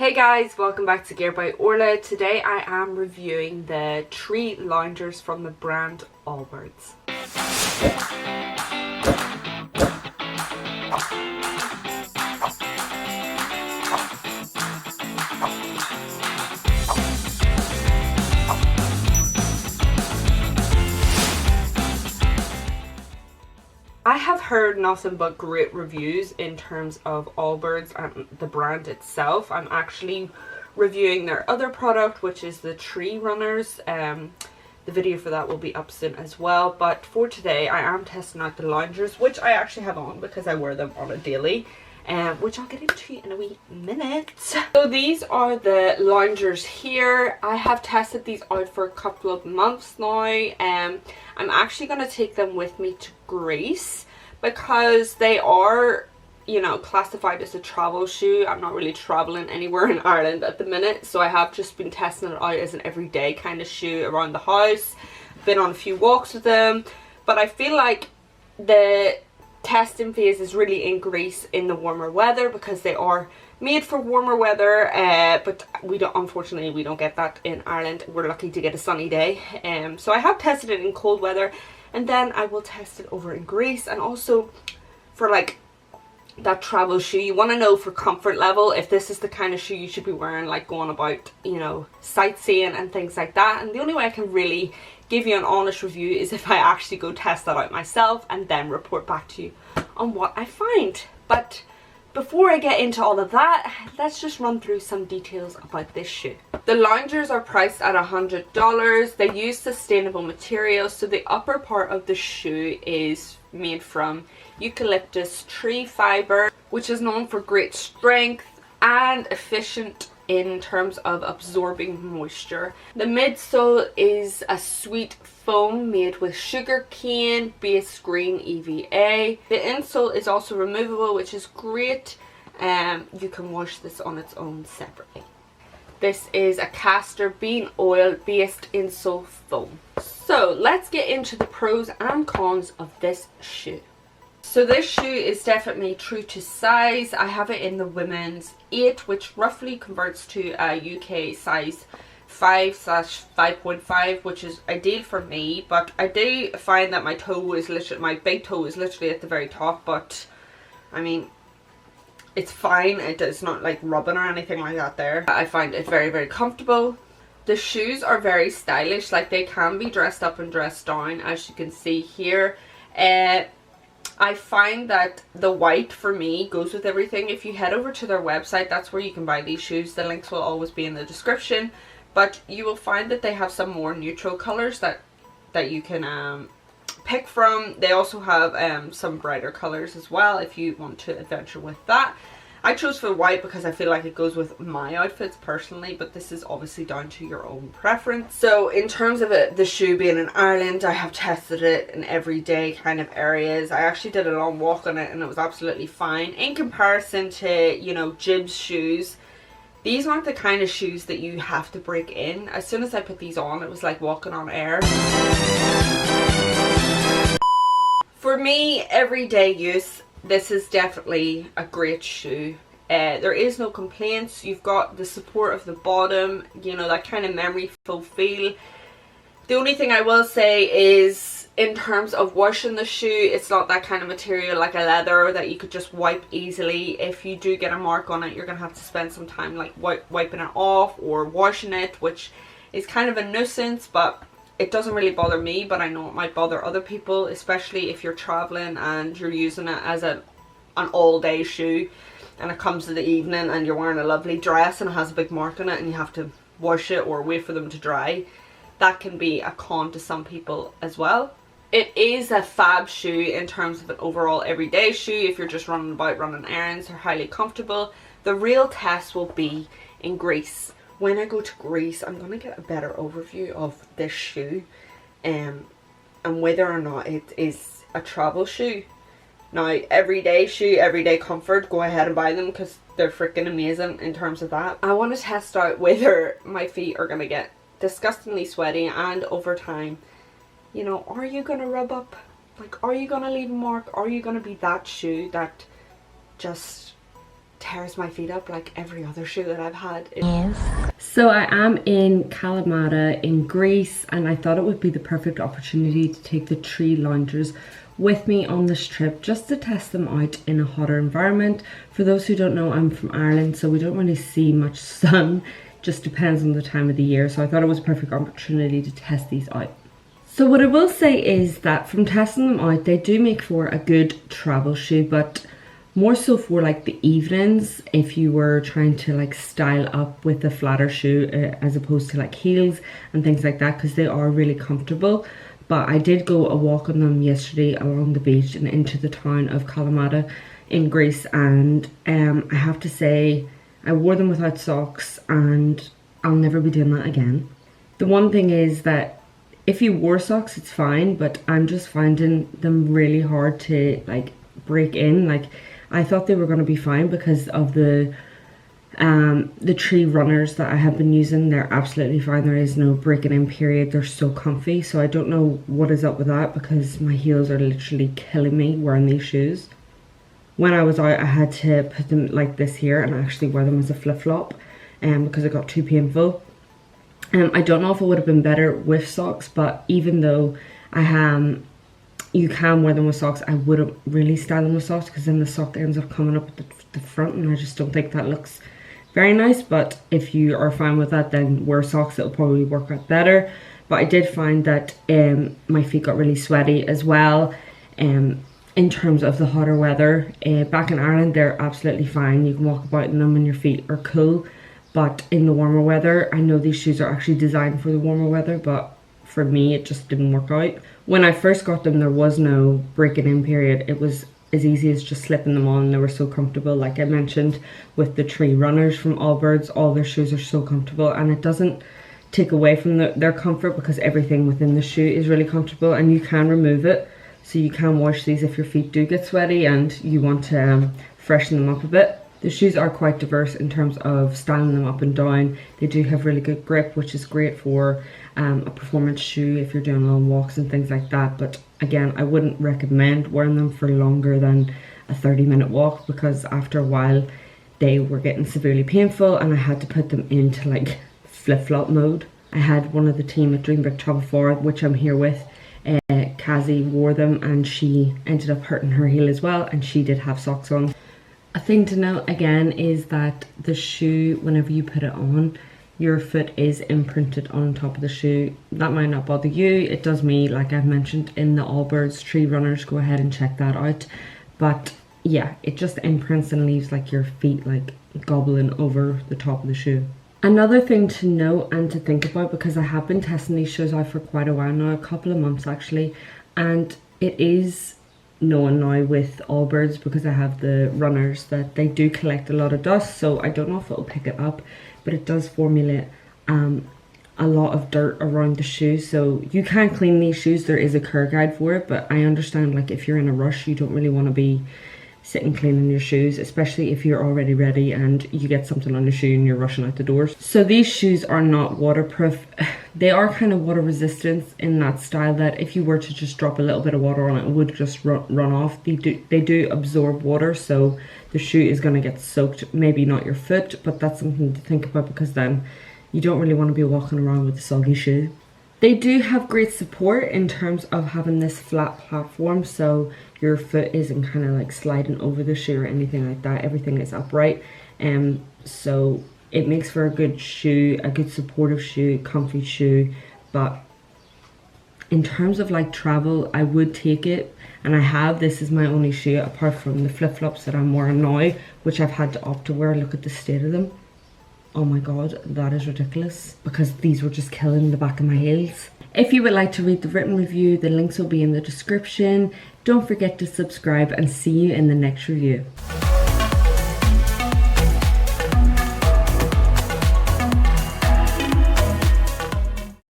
Hey guys, welcome back to Gear by Orla. Today I am reviewing the tree loungers from the brand ALLBIRDS. I have heard nothing but great reviews in terms of ALLBIRDS and the brand itself. I'm actually reviewing their other product, which is the tree runners. The video for that will be up soon as well. But for today, I am testing out the loungers, which I actually have on because I wear them on a daily. Which I'll get into in a wee minute. So these are the loungers here. I have tested these out for a couple of months now. I'm actually going to take them with me to Greece because they are, you know, classified as a travel shoe. I'm not really traveling anywhere in Ireland at the minute, so I have just been testing it out as an everyday kind of shoe around the house. Been on a few walks with them, but I feel like the testing phase is really in Greece in the warmer weather because they are made for warmer weather, but unfortunately we don't get that in Ireland. We're lucky to get a sunny day. So I have tested it in cold weather, and then I will test it over in Greece. And also for like that travel shoe, you want to know for comfort level if this is the kind of shoe you should be wearing, like going about, you know, sightseeing and things like that. And the only way I can really give you an honest review is if I actually go test that out myself and then report back to you on what I find. But before I get into all of that, let's just run through some details about this shoe. The loungers are priced at $100. They use sustainable materials, so the upper part of the shoe is made from eucalyptus tree fiber, which is known for great strength and efficient in terms of absorbing moisture. The midsole is a sweet foam made with sugarcane based green EVA. The insole is also removable, which is great. You can wash this on its own separately. This is a castor bean oil based insole foam. So let's get into the pros and cons of this shoe. So this shoe is definitely true to size. I have it in the women's 8, which roughly converts to a UK size 5/5.5, which is ideal for me. But I do find that my big toe is literally at the very top. But I mean, it's fine. It's not like rubbing or anything like that there. I find it very, very comfortable. The shoes are very stylish. Like, they can be dressed up and dressed down, as you can see here. I find that the white for me goes with everything. If you head over to their website, that's where you can buy these shoes. The links will always be in the description, but you will find that they have some more neutral colors that you can pick from. They also have some brighter colors as well if you want to adventure with that. I chose for white because I feel like it goes with my outfits personally, but this is obviously down to your own preference. So in terms of the shoe being in Ireland, I have tested it in everyday kind of areas. I actually did a long walk on it and it was absolutely fine. In comparison to, you know, JIBS shoes, these aren't the kind of shoes that you have to break in. As soon as I put these on, it was like walking on air. For me, everyday use, this is definitely a great shoe. There is no complaints. You've got the support of the bottom, you know, that kind of memory-full feel. The only thing I will say is, in terms of washing the shoe, it's not that kind of material like a leather that you could just wipe easily. If you do get a mark on it, you're going to have to spend some time like wiping it off or washing it, which is kind of a nuisance, but it doesn't really bother me. But I know it might bother other people, especially if you're traveling and you're using it as an all-day shoe and it comes to the evening and you're wearing a lovely dress and it has a big mark on it and you have to wash it or wait for them to dry. That can be a con to some people as well. It is a fab shoe in terms of an overall everyday shoe. If you're just running about, running errands, they're highly comfortable. The real test will be in Greece. When I go to Greece, I'm going to get a better overview of this shoe and whether or not it is a travel shoe. Now, everyday shoe, everyday comfort, go ahead and buy them because they're freaking amazing in terms of that. I want to test out whether my feet are going to get disgustingly sweaty, and over time, you know, are you going to rub up? Like, are you going to leave a mark? Are you going to be that shoe that just tears my feet up like every other shoe that I've had. So I am in Kalamata in Greece, and I thought it would be the perfect opportunity to take the tree loungers with me on this trip just to test them out in a hotter environment. For those who don't know, I'm from Ireland, so we don't really see much sun. Just depends on the time of the year, so I thought it was a perfect opportunity to test these out. So what I will say is that from testing them out, they do make for a good travel shoe, but more so for like the evenings if you were trying to like style up with a flatter shoe as opposed to like heels and things like that, because they are really comfortable. But I did go a walk on them yesterday along the beach and into the town of Kalamata in Greece, and I have to say I wore them without socks and I'll never be doing that again. The one thing is that if you wore socks it's fine, but I'm just finding them really hard to like break in. Like I thought they were going to be fine because of the tree runners that I have been using. They're absolutely fine. There is no breaking in period. They're so comfy. So I don't know what is up with that, because my heels are literally killing me wearing these shoes. When I was out I had to put them like this here and actually wear them as a flip-flop because it got too painful. I don't know if it would have been better with socks, but even though you can wear them with socks, I wouldn't really style them with socks because then the sock ends up coming up at the front, and I just don't think that looks very nice. But if you are fine with that, then wear socks, it'll probably work out better. But I did find that my feet got really sweaty as well in terms of the hotter weather. Back in Ireland they're absolutely fine, you can walk about in them and your feet are cool. But in the warmer weather, I know these shoes are actually designed for the warmer weather, but for me it just didn't work out. When I first got them there was no breaking in period. It was as easy as just slipping them on. They were so comfortable. Like I mentioned with the tree runners from ALLBIRDS, all their shoes are so comfortable, and it doesn't take away from their comfort because everything within the shoe is really comfortable, and you can remove it. So you can wash these if your feet do get sweaty and you want to freshen them up a bit. The shoes are quite diverse in terms of styling them up and down. They do have really good grip, which is great for a performance shoe if you're doing long walks and things like that. But again, I wouldn't recommend wearing them for longer than a 30-minute walk, because after a while they were getting severely painful and I had to put them into like flip-flop mode. I had one of the team at Dream Big Travel Forward, which I'm here with, Kazzy, wore them and she ended up hurting her heel as well, and she did have socks on. A thing to note again is that the shoe, whenever you put it on, your foot is imprinted on top of the shoe. That might not bother you, it does me, like I've mentioned in the ALLBIRDS tree runners, go ahead and check that out. But yeah, it just imprints and leaves like your feet like gobbling over the top of the shoe. Another thing to note and to think about, because I have been testing these shoes out for quite a while now, a couple of months actually, and it is known now with ALLBIRDS, because I have the runners, that they do collect a lot of dust. So I don't know if it'll pick it up, but it does formulate a lot of dirt around the shoe. So you can clean these shoes, there is a care guide for it, but I understand like if you're in a rush you don't really want to be sitting cleaning your shoes, especially if you're already ready and you get something on your shoe and you're rushing out the doors. So these shoes are not waterproof. They are kind of water resistant in that style that if you were to just drop a little bit of water on it, it would just run off. They do absorb water, so the shoe is going to get soaked. Maybe not your foot, but that's something to think about, because then you don't really want to be walking around with a soggy shoe. They do have great support in terms of having this flat platform, so your foot isn't kind of like sliding over the shoe or anything like that. Everything is upright, so it makes for a good shoe, a good supportive shoe, comfy shoe. But in terms of like travel, I would take it, and I have. This is my only shoe apart from the flip-flops that I'm wearing now, which I've had to opt to wear. Look at the state of them. Oh my god, that is ridiculous, because these were just killing the back of my heels. If you would like to read the written review, the links will be in the description. Don't forget to subscribe, and see you in the next review.